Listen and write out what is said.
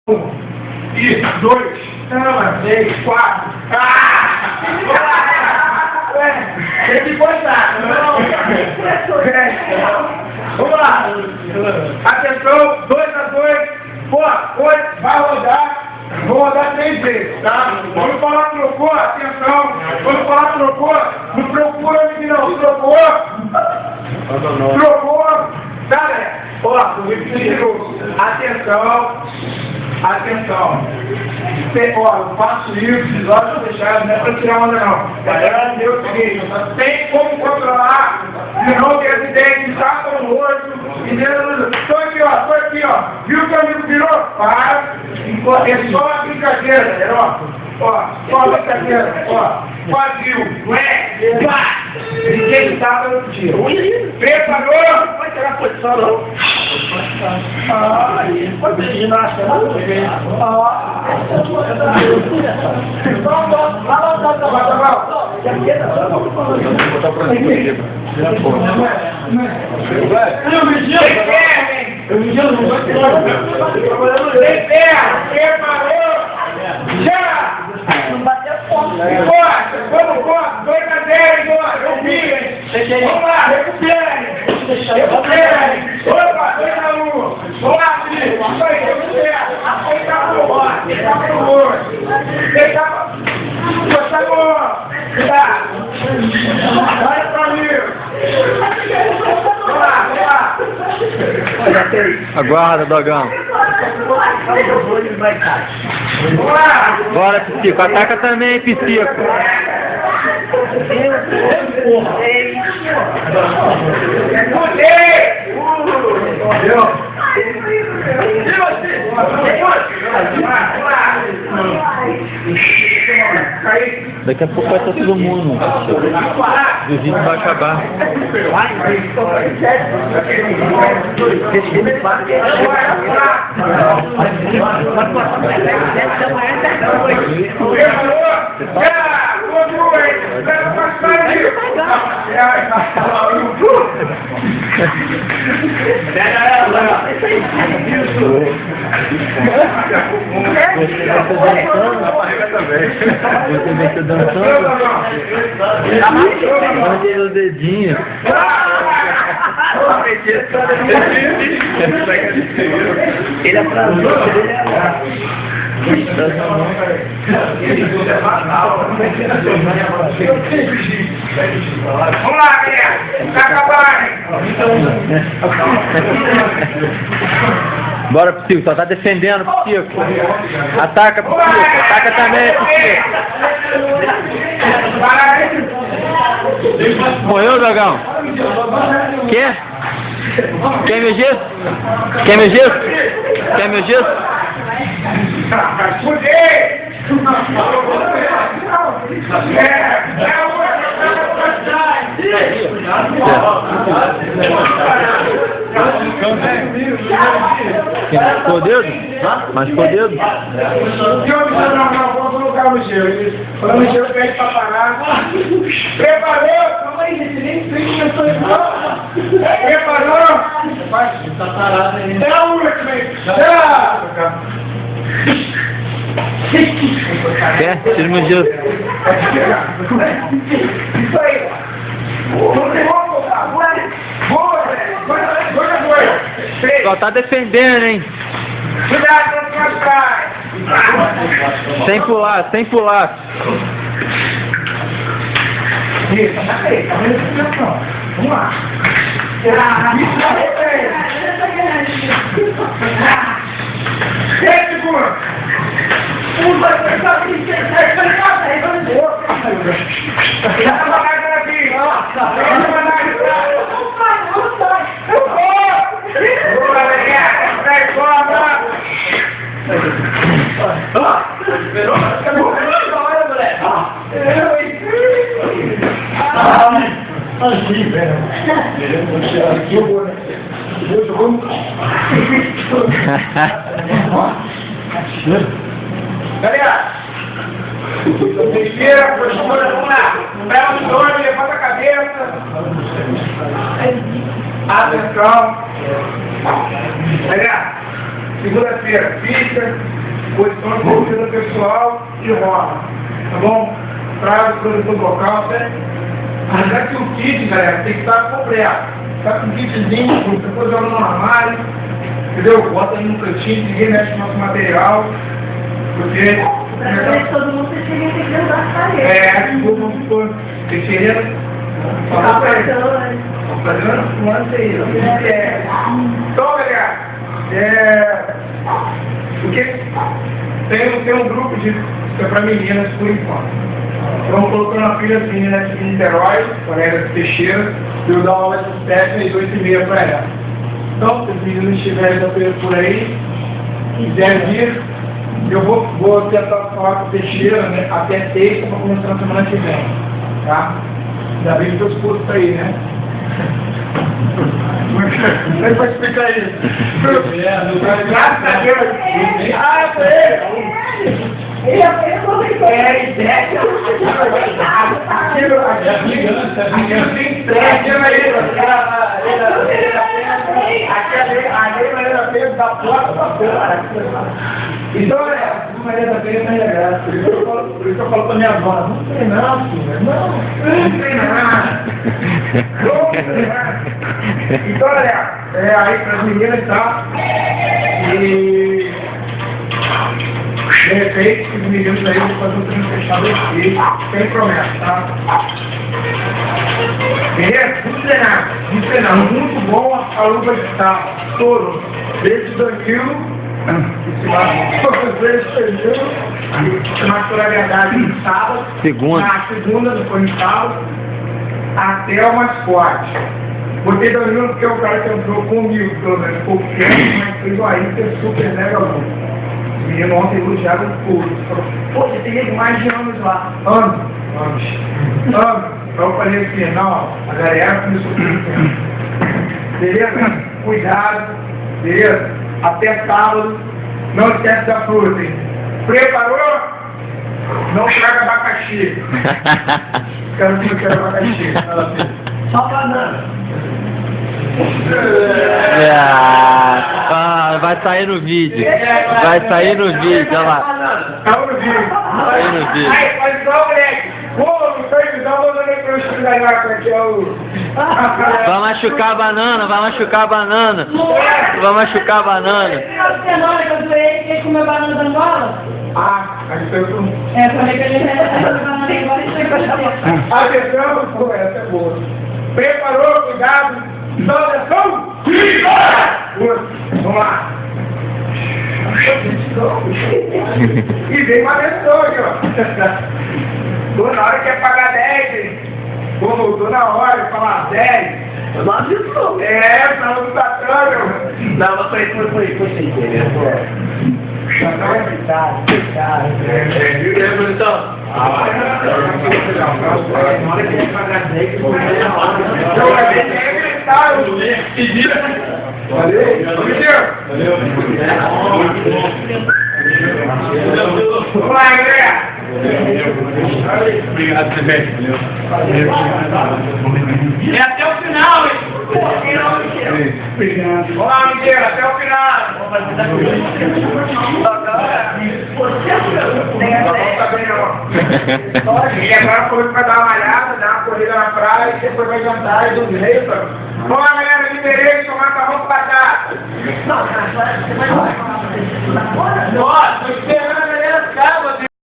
Isso, 2, 3, 4. Tem que botar. Vamos lá. Atenção, 2-2. Vai rodar. Vou rodar 3 vezes, tá? Quando falar trocou, atenção. Quando falar trocou, não procura aqui não. Trocou. Tá, né? Ó, atenção. Ó, eu faço isso, os olhos fechados, não é pra tirar onda não. Galera, é o seguinte, tem como controlar, senão tem acidente, tapa no rosto, tô aqui, ó. Viu que o amigo virou? Para. É só uma brincadeira, galera, ó, só uma brincadeira, ó. Quadril, pá! Ninguém tapa no tiro. Preparou? Não vai tirar a posição, não. Pode ser ginástica, não? Preparou? Já! Não bateu fome. Vamos, 2-0, eu vi, hein? Vamos lá, recupere! Opa, 2-1. Vamos lá, filho. Isso aí, recupera. Tá pro rosto. Tá bom. Vai pra mim. Vamos lá. Aguarda, Dogão. Vamos lá. Bora, Psico. Ataca também, Psico. Daqui a pouco vai estar todo mundo, o vídeo vai acabar. Você vai ser dançando? Mande o dedinho. Ele é pra mim, ele é lá. Vamos lá, galera. Tá acabando. Bora, Psico. Só tá defendendo, Psico. Ataca, Psico. Ataca também, Psico. Morreu, Dogão? Quer? Quer meu gesso? Quer meu gesso? Quer meu gesso? Machucou o dedo? Machucou o dedo? Não, vou colocar o gelo. Quando o gelo pede pra parar. Preparou? Calma aí, gente, nem sei que eu tô preparou? Tá parado aí. É a última aí. Quer? Tira meu gesso. Isso aí. Só tá defendendo, hein? Cuidado com as trás. Sem pular, sem pular. Isso, aí, vamos lá. Segura. Galera, respira, postura, vamos lá. Pega os olhos, levanta a cabeça. Atenção. Galera, Segunda-feira, pista, posição de corrida pessoal e rola. Tá bom? Traz o produtor local, certo? Mas é que o kit, galera, tem que estar completo. Tá com um kitzinho, você pode jogar no armário, entendeu? Bota aí no cantinho, ninguém mexe no nosso material. Porque... todo mundo tem que usar a parede. todo mundo ficou teixeira. Falou pra ele. Fazendo? Então, galera, porque tem um grupo que é para meninas por enquanto. Então, colocando uma filha das meninas de Niterói, colega de Teixeira, eu dar uma aula de 7 e 8h30 para ela. Então, se os meninos estiverem por aí, quiserem vir, eu vou tentar falar com o Teixeira, né, até terça para começar na semana que vem. Tá? Ainda bem que teus cursos aí, né? Como é que vai explicar isso? Graças a Deus! Foi ele! Ele aproveitou. Aquilo tem estresse, aquela maneira feia da porta para fora. Então, Maria da Penha não é graça. Por isso eu falo pra minha avó, não treinar, filha. Não treinar. Então, olha, aí para as meninas, tá? E de repente, os meninos aí vão fazer um treino fechado aqui, sem promessa, tá? Beleza? Vamos treinar. Muito bom a luva de sábado. Touro. Desde 2000. Esse mais toda a verdade no sábado. Na segunda, depois no sábado. Até o mais forte. Botei 2000 porque o cara que entrou comigo, pelo menos pouco tempo, mas fez o aí que é super mega bom. Os meninos ontem elogiaram tudo. Pô, você tem mais de anos lá. Anos. Então eu falei assim, não, a galera começou a tempo. Beleza? Cuidado. Beleza? Até sábado. Não esquece da fruta, hein? Preparou? Não traga abacaxi. Quero que eu quero abacaxi. Só banana. Vai sair no vídeo. Vai sair no vídeo, olha lá. Tá no vídeo. Vai no vídeo. Aí, faz igual, moleque. Pô, não sei, não vou dar nem pra eu estudar aqui, ó. Vai machucar a banana, vai machucar a banana. Vai machucar a banana. Final de semana que eu doei, quem comeu banana da Angola? Aí foi pro... Falei que ele ia comer banana da Angola e foi pra chamar. Atenção, pô, essa é boa. Preparou, cuidado. Saudação! Vamos lá. E vem uma pessoa aqui, ó. Tô na hora que é pagar 10, hein? Pô, tô na hora de falar 10. Eu não avisou. Tá no tatame, não, mas foi sem querer, pô. Fechado. Viu, bonitão? Valeu. Vamos lá, galera. Obrigado também. E até o final, hein? Obrigado. Vamos lá, Miguel, até o final. E agora foi pra dar uma malhada, dar uma corrida na praia e depois vai jantar e dormir. Vamos lá, galera, liberei, tomar macarrão com batata.